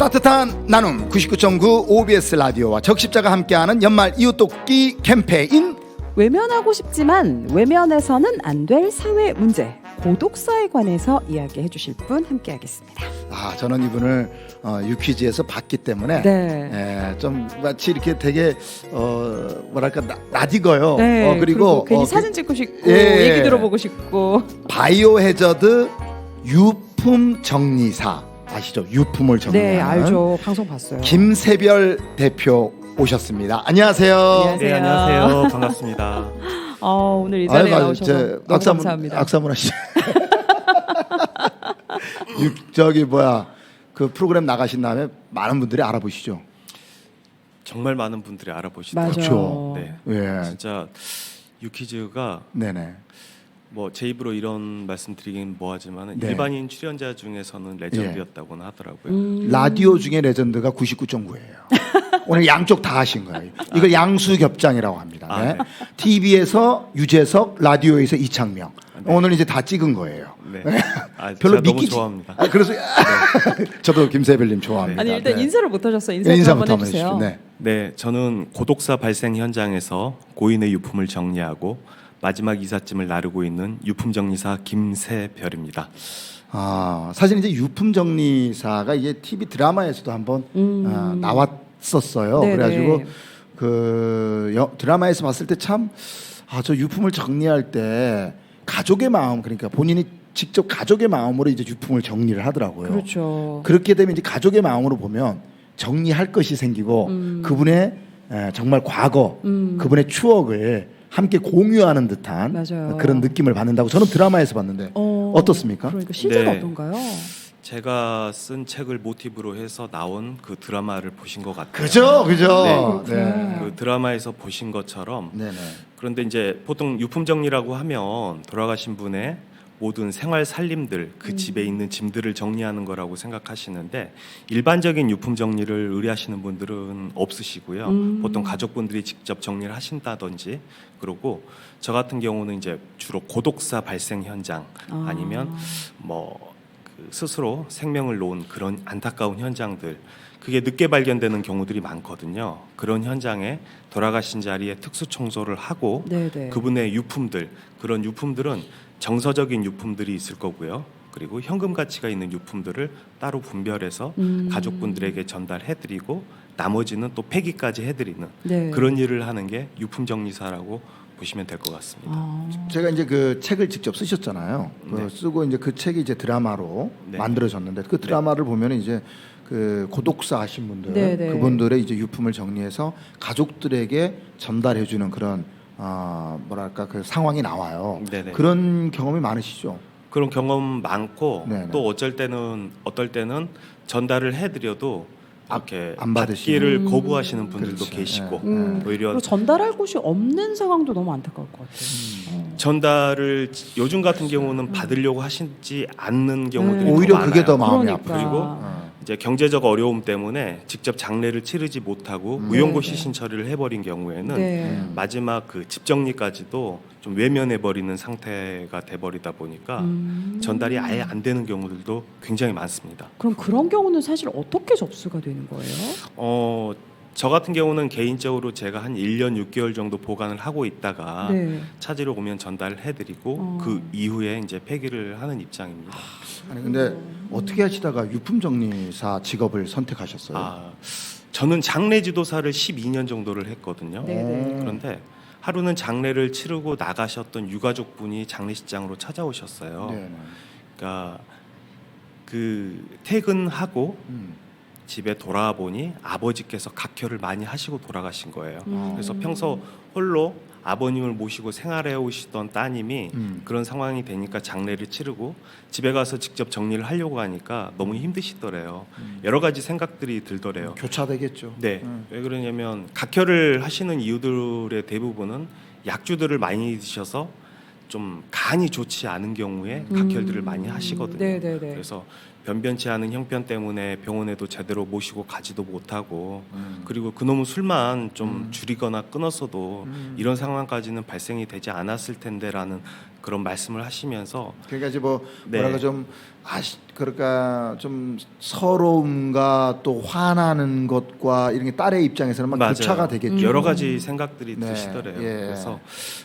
따뜻한 나눔 99.9 OBS 라디오와 적십자가 함께하는 연말 이웃돕기 캠페인 외면하고 싶지만 외면해서는 안 될 사회 문제 고독사에 관해서 이야기해 주실 분 함께하겠습니다. 저는 이분을 유퀴즈에서 봤기 때문에 네. 좀 마치 이렇게 되게 뭐랄까 낯익어요. 네. 그리고 괜히 사진 찍고 싶고 예. 얘기 들어보고 싶고. 바이오해저드 유품 정리사 아시죠? 유품을 정리하는 네, 알죠. 방송 봤어요. 김세별 대표 오셨습니다. 안녕하세요. 안녕하세요. 네, 안녕하세요. 반갑습니다. 오늘 이 자리에 나오셔서 너무 감사합니다. 악사문 하시죠. 저기 그 프로그램 나가신 다음에 많은 분들이 알아보시죠. 정말 많은 분들이 알아보시더라고요. 그렇죠. 네. 예. 진짜 유퀴즈가 네네. 뭐 제 입으로 이런 말씀드리긴 뭐하지만 네. 일반인 출연자 중에서는 레전드였다고는 하더라고요. 라디오 중에 레전드가 99.9예요. 오늘 양쪽 다 하신 거예요. 이걸 양수겹장이라고 합니다. 네. 네. TV에서 유재석, 라디오에서 이창명. 오늘 이제 다 찍은 거예요. 네. 별로 제가 너무 믿기지. 좋아합니다. 그래서 저도 김세별님 좋아합니다. 아니 일단 네. 인사를 못 하셨어요. 인사 인사부터 한번 해주세요. 네. 네, 저는 고독사 발생 현장에서 고인의 유품을 정리하고 마지막 이삿짐을 나르고 있는 유품 정리사 김세별입니다. 사실 이제 유품 정리사가 이게 TV 드라마에서도 한번 나왔었어요. 네네. 그래가지고 드라마에서 봤을 때 참 저 유품을 정리할 때 가족의 마음, 그러니까 본인이 직접 가족의 마음으로 이제 유품을 정리를 하더라고요. 그렇죠. 그렇게 되면 이제 가족의 마음으로 보면 정리할 것이 생기고 그분의 정말 과거, 그분의 추억을 함께 공유하는 듯한 맞아요. 그런 느낌을 받는다고 저는 드라마에서 봤는데 어떻습니까? 그러니까 실제로 네. 어떤가요? 제가 쓴 책을 모티브로 해서 나온 그 드라마를 보신 것 같아요. 그죠. 네. 그 드라마에서 보신 것처럼 네네. 그런데 이제 보통 유품 정리라고 하면 돌아가신 분의 모든 생활 살림들, 그 집에 있는 짐들을 정리하는 거라고 생각하시는데 일반적인 유품 정리를 의뢰하시는 분들은 없으시고요. 보통 가족분들이 직접 정리를 하신다든지 그러고 저 같은 경우는 이제 주로 고독사 발생 현장 아니면 그 스스로 생명을 놓은 그런 안타까운 현장들 그게 늦게 발견되는 경우들이 많거든요. 그런 현장에 돌아가신 자리에 특수 청소를 하고 네네. 그분의 유품들 그런 유품들은 정서적인 유품들이 있을 거고요. 그리고 현금 가치가 있는 유품들을 따로 분별해서 가족분들에게 전달해드리고 나머지는 또 폐기까지 해드리는 네. 그런 일을 하는 게 유품 정리사라고 보시면 될 것 같습니다. 제가 이제 그 책을 직접 쓰셨잖아요. 네. 쓰고 이제 그 책이 이제 드라마로 네. 만들어졌는데 그 드라마를 보면 이제 그 고독사 하신 분들 네네. 그분들의 이제 유품을 정리해서 가족들에게 전달해주는 그런 뭐랄까 그 상황이 나와요. 네네. 그런 경험이 많으시죠? 그런 경험 많고 네네. 또 어떨 때는 전달을 해드려도 이렇게 안 받으시는. 받기를 거부하시는 분들도 그렇죠. 계시고 네. 오히려 그리고 전달할 곳이 없는 상황도 너무 안타까울 것 같아요. 전달을 요즘 같은 경우는 받으려고 하시지 않는 경우들이 네. 오히려 더 그게 더 많아요. 마음이 그러니까. 아프고. 그리고 이제 경제적 어려움 때문에 직접 장례를 치르지 못하고 무용고 시신 처리를 해버린 경우에는 네. 마지막 그 집 정리까지도 좀 외면해버리는 상태가 돼버리다 보니까 전달이 아예 안 되는 경우들도 굉장히 많습니다. 그럼 그런 경우는 사실 어떻게 접수가 되는 거예요? 저 같은 경우는 개인적으로 제가 한 1년 6개월 정도 보관을 하고 있다가 네. 찾으러 오면 전달을 해드리고 그 이후에 이제 폐기를 하는 입장입니다. 아니 근데 어떻게 하시다가 유품 정리사 직업을 선택하셨어요? 저는 장례 지도사를 12년 정도를 했거든요. 네네. 그런데 하루는 장례를 치르고 나가셨던 유가족분이 장례식장으로 찾아오셨어요. 네. 그러니까 그 퇴근하고 음. 집에 돌아와 보니 아버지께서 각혈을 많이 하시고 돌아가신 거예요. 그래서 평소 홀로 아버님을 모시고 생활해 오시던 따님이 그런 상황이 되니까 장례를 치르고 집에 가서 직접 정리를 하려고 하니까 너무 힘드시더래요. 여러 가지 생각들이 들더래요. 교차되겠죠. 네, 왜 그러냐면 각혈을 하시는 이유들의 대부분은 약주들을 많이 드셔서 좀 간이 좋지 않은 경우에 각혈들을 많이 하시거든요. 네네네. 그래서 변변치 않은 형편 때문에 병원에도 제대로 모시고 가지도 못하고 그리고 그놈의 술만 좀 줄이거나 끊었어도 이런 상황까지는 발생이 되지 않았을 텐데라는 그런 말씀을 하시면서 그러니까 이제 뭐 네. 뭐랄까 좀 그러니까 좀 서러움과 또 화나는 것과 이런 게 딸의 입장에서는 막 맞아요. 교차가 되겠죠. 여러 가지 생각들이 네, 드시더래요. 예. 그래서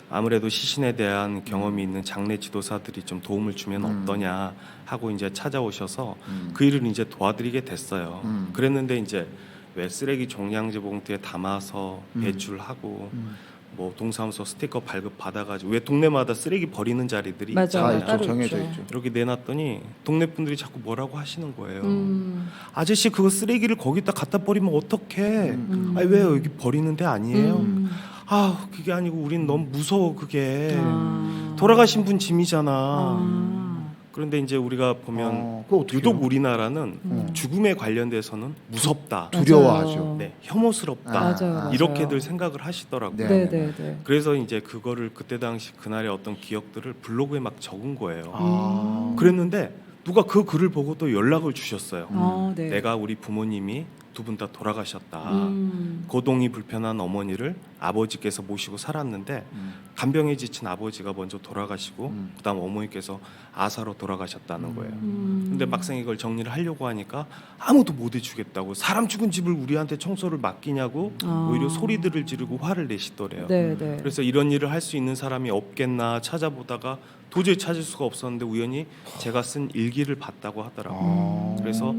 아무래도 시신에 대한 경험이 있는 장례 지도사들이 좀 도움을 주면 어떠냐 하고 이제 찾아오셔서 그 일을 이제 도와드리게 됐어요. 그랬는데 이제 왜 쓰레기 종량제 봉투에 담아서 배출하고 뭐 동사무소 스티커 발급 받아가지고 왜 동네마다 쓰레기 버리는 자리들이 맞아요. 다 있잖아요. 있죠. 따로 정해져 있죠. 있죠. 이렇게 내놨더니 동네 분들이 자꾸 뭐라고 하시는 거예요. 아저씨 그거 쓰레기를 거기다 갖다 버리면 어떡해? 아니 왜 여기 버리는 데 아니에요? 아 그게 아니고 우린 너무 무서워 그게. 돌아가신 분 짐이잖아. 그런데 이제 우리가 보면 그거 어떻게 유독 해요? 우리나라는 죽음에 관련돼서는 무섭다, 두려워하죠. 네, 혐오스럽다 맞아요. 이렇게들 생각을 하시더라고요. 네. 네네네. 그래서 이제 그거를 그때 당시 그날의 어떤 기억들을 블로그에 막 적은 거예요. 그랬는데 누가 그 글을 보고 또 연락을 주셨어요. 네. 내가 우리 부모님이 두 분 다 돌아가셨다. 거동이 불편한 어머니를 아버지께서 모시고 살았는데 간병에 지친 아버지가 먼저 돌아가시고 그다음 어머니께서 아사로 돌아가셨다는 거예요. 근데 막상 이걸 정리를 하려고 하니까 아무도 못 해주겠다고 사람 죽은 집을 우리한테 청소를 맡기냐고 오히려 소리들을 지르고 화를 내시더래요. 네네. 그래서 이런 일을 할 수 있는 사람이 없겠나 찾아보다가 도저히 찾을 수가 없었는데 우연히 제가 쓴 일기를 봤다고 하더라고요. 그래서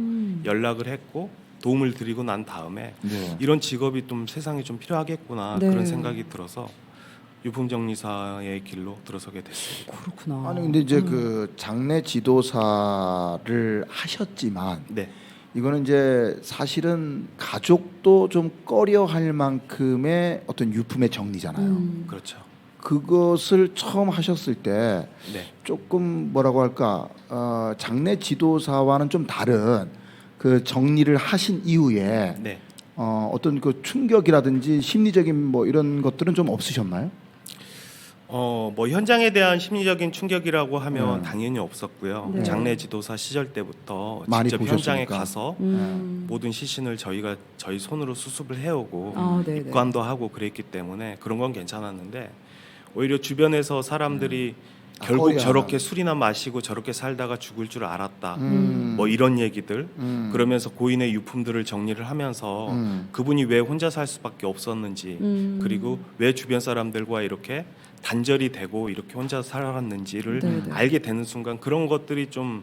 연락을 했고 도움을 드리고 난 다음에 네. 이런 직업이 좀 세상에 좀 필요하겠구나 네. 그런 생각이 들어서 유품정리사의 길로 들어서게 됐습니다. 그렇구나. 아니 근데 이제 그 장례 지도사를 하셨지만 네, 이거는 이제 사실은 가족도 좀 꺼려할 만큼의 어떤 유품의 정리잖아요. 그렇죠. 그것을 처음 하셨을 때 네, 조금 뭐라고 할까 장례 지도사와는 좀 다른 그 정리를 하신 이후에 네. 어떤 그 충격이라든지 심리적인 뭐 이런 것들은 좀 없으셨나요? 뭐 현장에 대한 심리적인 충격이라고 하면 당연히 없었고요. 네. 장례 지도사 시절 때부터 많이 직접 현장에 보셨으니까. 가서 모든 시신을 저희 손으로 수습을 해오고 네네. 입관도 하고 그랬기 때문에 그런 건 괜찮았는데 오히려 주변에서 사람들이 결국 꺼려. 저렇게 술이나 마시고 저렇게 살다가 죽을 줄 알았다. 음. 뭐 이런 얘기들 그러면서 고인의 유품들을 정리를 하면서 그분이 왜 혼자 살 수밖에 없었는지 그리고 왜 주변 사람들과 이렇게 단절이 되고 이렇게 혼자 살았는지를 네네. 알게 되는 순간 그런 것들이 좀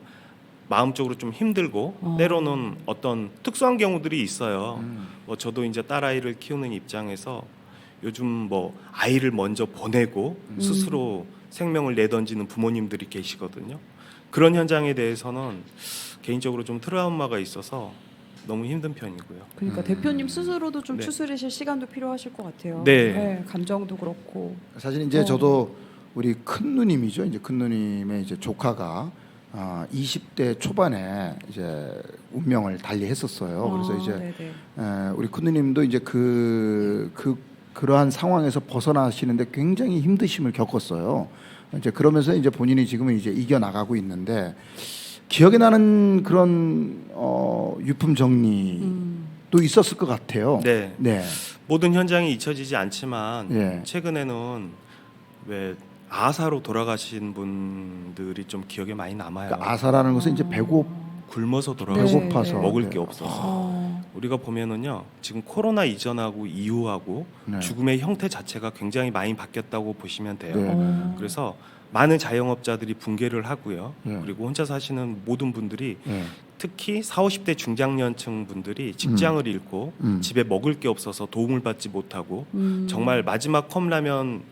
마음적으로 좀 힘들고 때로는 어떤 특수한 경우들이 있어요. 뭐 저도 이제 딸아이를 키우는 입장에서 요즘 뭐 아이를 먼저 보내고 스스로 생명을 내던지는 부모님들이 계시거든요. 그런 현장에 대해서는 개인적으로 좀 트라우마가 있어서 너무 힘든 편이고요. 그러니까 대표님 스스로도 좀 네. 추스리실 시간도 필요하실 것 같아요. 네. 감정도 그렇고. 사실 이제 저도 우리 큰 누님이죠. 이제 큰 누님의 이제 조카가 20대 초반에 이제 운명을 달리했었어요. 그래서 이제 네네. 우리 큰 누님도 이제 그러한 상황에서 벗어나시는데 굉장히 힘드심을 겪었어요. 이제 그러면서 이제 본인이 지금은 이제 이겨 나가고 있는데 기억에 나는 그런 유품 정리도 있었을 것 같아요. 네. 네. 모든 현장이 잊혀지지 않지만 예. 최근에는 왜 아사로 돌아가신 분들이 좀 기억에 많이 남아요. 그러니까 아사라는 것은 이제 굶어서 돌아가신 네. 배고파서 먹을 네. 게 없어서 우리가 보면은요 지금 코로나 이전하고 이후하고 네. 죽음의 형태 자체가 굉장히 많이 바뀌었다고 보시면 돼요. 네. 그래서 많은 자영업자들이 붕괴를 하고요. 네. 그리고 혼자 사시는 모든 분들이 네. 특히 40, 50대 중장년층 분들이 직장을 잃고 집에 먹을 게 없어서 도움을 받지 못하고 정말 마지막 컵라면으로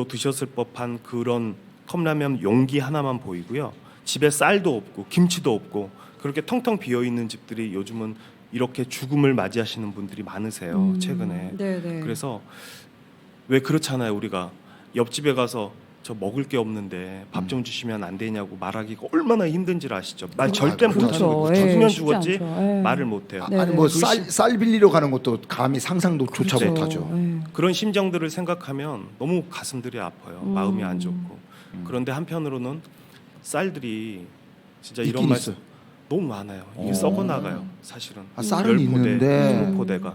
드셨을 법한 그런 컵라면 용기 하나만 보이고요. 집에 쌀도 없고 김치도 없고 그렇게 텅텅 비어 있는 집들이 요즘은 이렇게 죽음을 맞이하시는 분들이 많으세요. 최근에. 네네. 그래서 왜 그렇잖아요. 우리가 옆집에 가서 저 먹을 게 없는데 밥 좀 주시면 안 되냐고 말하기가 얼마나 힘든지를 아시죠? 말 절대 그렇죠. 못하는 거예요. 예, 죽으면 쉽지 죽었지 않죠. 예. 말을 못해요. 네. 아니 뭐 쌀 빌리러 가는 것도 감히 상상도조차 그렇죠. 못하죠. 예. 그런 심정들을 생각하면 너무 가슴들이 아파요. 마음이 안 좋고. 그런데 한편으로는 쌀들이 진짜 이런 있긴 말씀 있어요. 너무 많아요. 이게 썩어 나가요. 사실은. 쌀은 있는데 20포대가.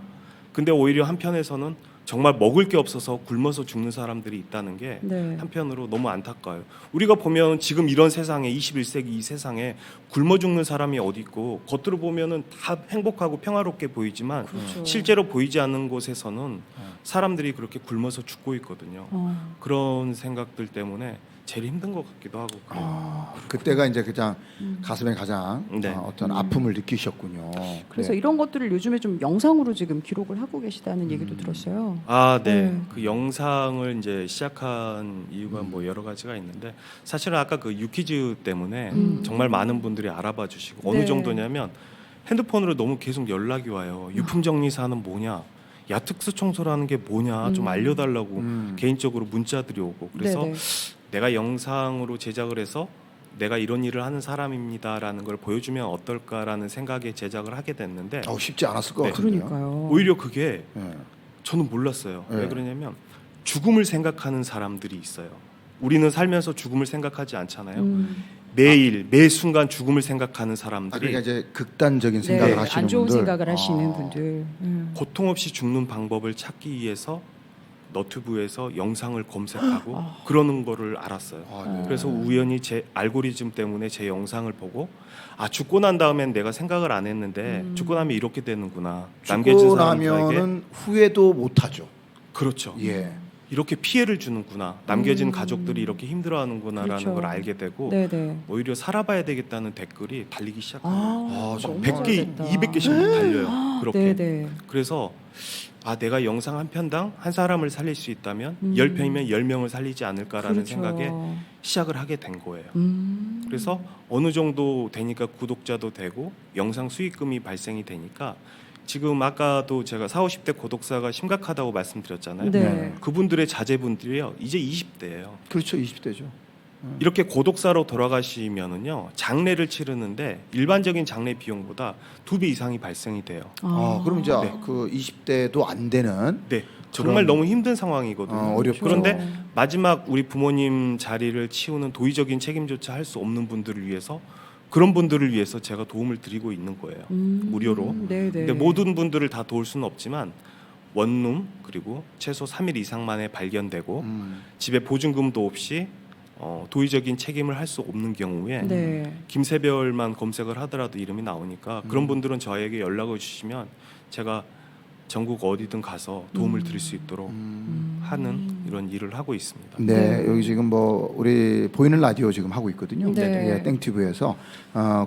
근데 오히려 한편에서는 정말 먹을 게 없어서 굶어서 죽는 사람들이 있다는 게 네. 한편으로 너무 안타까워요. 우리가 보면 지금 이런 세상에 21세기 이 세상에 굶어 죽는 사람이 어디 있고 겉으로 보면은 다 행복하고 평화롭게 보이지만 그렇죠. 실제로 보이지 않는 곳에서는 사람들이 그렇게 굶어서 죽고 있거든요. 그런 생각들 때문에 제일 힘든 것 같기도 하고 그래요. 그때가 이제 그냥 가슴에 가장 네. 어떤 아픔을 느끼셨군요. 그래서 네. 이런 것들을 요즘에 좀 영상으로 지금 기록을 하고 계시다는 얘기도 들었어요. 아, 네. 네. 그 영상을 이제 시작한 이유가 뭐 여러 가지가 있는데 사실은 아까 그 유퀴즈 때문에 정말 많은 분들이 알아봐 주시고 어느 네. 정도냐면 핸드폰으로 너무 계속 연락이 와요. 유품 정리사는 뭐냐? 야특수 청소라는 게 뭐냐? 좀 알려달라고 개인적으로 문자들이 오고 그래서 네네. 내가 영상으로 제작을 해서 내가 이런 일을 하는 사람입니다라는 걸 보여주면 어떨까라는 생각에 제작을 하게 됐는데 쉽지 않았을 것 네. 같은데요. 그러니까요. 오히려 그게 네. 저는 몰랐어요. 네. 왜 그러냐면 죽음을 생각하는 사람들이 있어요. 우리는 살면서 죽음을 생각하지 않잖아요. 매일 매 순간 죽음을 생각하는 사람들이 그러니까 이제 극단적인 생각을 네, 하시는 안 좋은 분들. 생각을 하시는 분들. 고통 없이 죽는 방법을 찾기 위해서 너튜브에서 영상을 검색하고 그러는 거를 알았어요. 네. 그래서 우연히 제 알고리즘 때문에 제 영상을 보고 아 죽고 난 다음엔 내가 생각을 안 했는데 죽고 나면 이렇게 되는구나. 남겨진 죽고 사람들에게 나면은 후회도 못 하죠. 그렇죠. 예. 이렇게 피해를 주는구나. 남겨진 가족들이 이렇게 힘들어하는구나라는 그렇죠. 걸 알게 되고 네네. 오히려 살아봐야 되겠다는 댓글이 달리기 시작해요. 아, 정말. 100개, 잘됐다. 200개씩 달려요. 그렇게. 네네. 그래서 아 내가 영상 한 편당 한 사람을 살릴 수 있다면 10편이면 10명을 살리지 않을까라는 그렇죠. 생각에 시작을 하게 된 거예요. 음. 그래서 어느 정도 되니까 구독자도 되고 영상 수익금이 발생이 되니까 지금 아까도 제가 40, 50대 고독사가 심각하다고 말씀드렸잖아요. 네. 그분들의 자제분들이요. 이제 20대예요. 그렇죠. 20대죠. 이렇게 고독사로 돌아가시면은요. 장례를 치르는데 일반적인 장례 비용보다 2배 이상이 발생이 돼요. 그럼 이제 네. 그 20대도 안 되는 네. 정말 그런- 너무 힘든 상황이거든요. 어렵죠. 그런데 마지막 우리 부모님 자리를 치우는 도의적인 책임조차 할 수 없는 분들을 위해서 그런 분들을 위해서 제가 도움을 드리고 있는 거예요. 무료로. 네네. 근데 모든 분들을 다 도울 수는 없지만 원룸 그리고 최소 3일 이상 만에 발견되고 집에 보증금도 없이 도의적인 책임을 할 수 없는 경우에 네. 김세별만 검색을 하더라도 이름이 나오니까 그런 분들은 저에게 연락을 주시면 제가 전국 어디든 가서 도움을 드릴 수 있도록 하는 이런 일을 하고 있습니다. 네, 네. 여기 지금 뭐 우리 보이는 라디오 지금 하고 있거든요. 네. 예, 땡튜브에서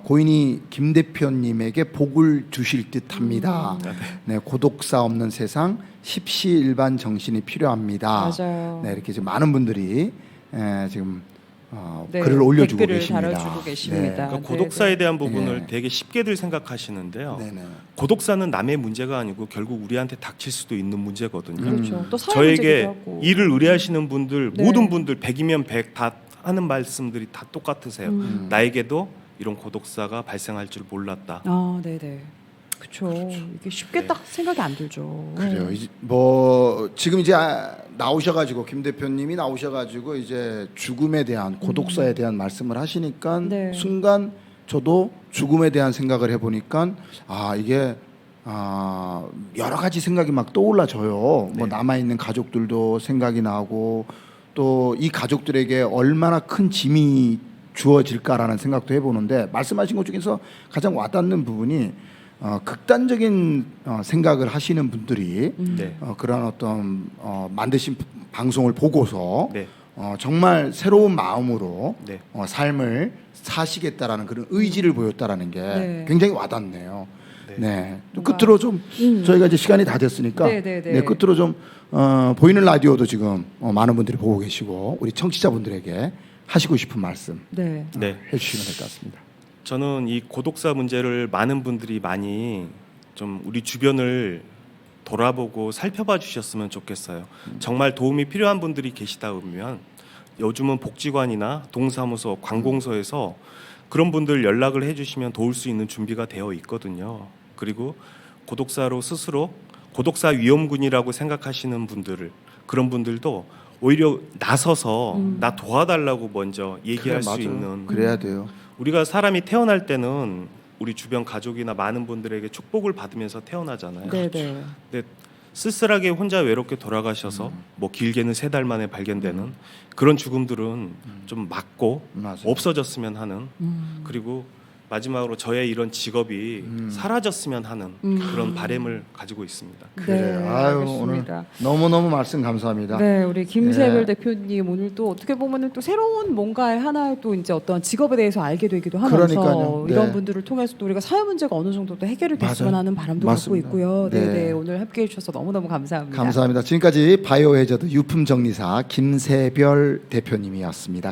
고인이 김 대표님에게 복을 주실 듯합니다. 네, 고독사 없는 세상 십시일반 정신이 필요합니다. 맞아요. 네, 이렇게 지금 많은 분들이 지금 네, 글을 올려주고 댓글을 계십니다. 달아주고 계십니다. 그러니까 네, 고독사에 대한 부분을 네. 되게 쉽게들 생각하시는데요. 네, 네. 고독사는 남의 문제가 아니고 결국 우리한테 닥칠 수도 있는 문제거든요. 그렇죠. 또 사회 저에게 문제기도 하고. 일을 의뢰하시는 분들 네. 모든 분들 100이면 100 다 하는 말씀들이 다 똑같으세요. 나에게도 이런 고독사가 발생할 줄 몰랐다. 네네. 그렇죠. 이게 쉽게 네. 딱 생각이 안 들죠. 그래요. 뭐 지금 이제 나오셔가지고 김 대표님이 나오셔가지고 이제 죽음에 대한 고독사에 대한 말씀을 하시니까 네. 순간 저도 죽음에 대한 생각을 해보니까 이게 여러 가지 생각이 막 떠올라져요. 뭐 남아 있는 가족들도 생각이 나고 또 이 가족들에게 얼마나 큰 짐이 주어질까라는 생각도 해보는데 말씀하신 것 중에서 가장 와닿는 부분이 극단적인 생각을 하시는 분들이 네. 그런 어떤 만드신 방송을 보고서 네. 정말 새로운 마음으로 네. 삶을 사시겠다라는 그런 의지를 보였다라는 게 네. 굉장히 와닿네요. 네. 네. 좀 뭔가- 끝으로 좀 저희가 이제 시간이 다 됐으니까 네, 네, 네. 끝으로 좀 보이는 라디오도 지금 많은 분들이 보고 계시고 우리 청취자분들에게 하시고 싶은 말씀 네. 네. 해주시면 될 것 같습니다. 저는 이 고독사 문제를 많은 분들이 많이 좀 우리 주변을 돌아보고 살펴봐 주셨으면 좋겠어요. 정말 도움이 필요한 분들이 계시다 보면 요즘은 복지관이나 동사무소, 관공서에서 그런 분들 연락을 해주시면 도울 수 있는 준비가 되어 있거든요. 그리고 고독사로 스스로 고독사 위험군이라고 생각하시는 분들을 그런 분들도 오히려 나서서 나 도와달라고 먼저 얘기할 수 맞아요. 있는 그래야 돼요. 우리가 사람이 태어날 때는 우리 주변 가족이나 많은 분들에게 축복을 받으면서 태어나잖아요. 네네. 근데 쓸쓸하게 혼자 외롭게 돌아가셔서 뭐 길게는 3달 만에 발견되는 그런 죽음들은 좀 막고 맞아요. 없어졌으면 하는 그리고 마지막으로 저의 이런 직업이 사라졌으면 하는 그런 바람을 가지고 있습니다. 그래요. 아유, 오늘 알겠습니다. 너무너무 말씀 감사합니다. 네, 우리 김세별 예. 대표님 오늘 또 어떻게 보면은 또 새로운 뭔가의 하나의 또 이제 어떤 직업에 대해서 알게 되기도 하면서 그러니까요. 네. 이런 분들을 통해서 또 우리가 사회 문제가 어느 정도 또 해결이 됐으면 맞아요. 하는 바람도 맞습니다. 갖고 있고요. 네, 네. 네, 오늘 함께해 주셔서 너무너무 감사합니다. 감사합니다. 지금까지 바이오 해저드 유품 정리사 김세별 대표님이었습니다.